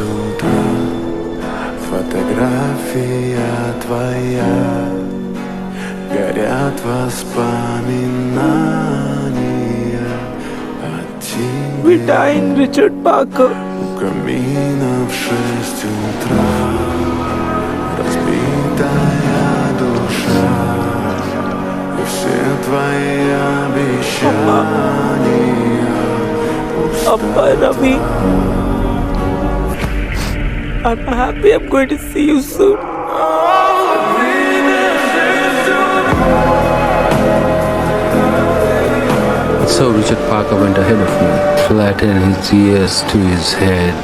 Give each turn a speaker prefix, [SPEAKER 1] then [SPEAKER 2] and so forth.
[SPEAKER 1] утра, фотография твоя, горят воспоминания о тебе.
[SPEAKER 2] We die in Richard Parker.
[SPEAKER 1] У камина в 6 утра, разбитая душа, и все твои обещания
[SPEAKER 2] Appa, Ravi. I'm happy I'm going to see you soon.
[SPEAKER 3] So Richard Parker went ahead of me, flattened his ears to his head,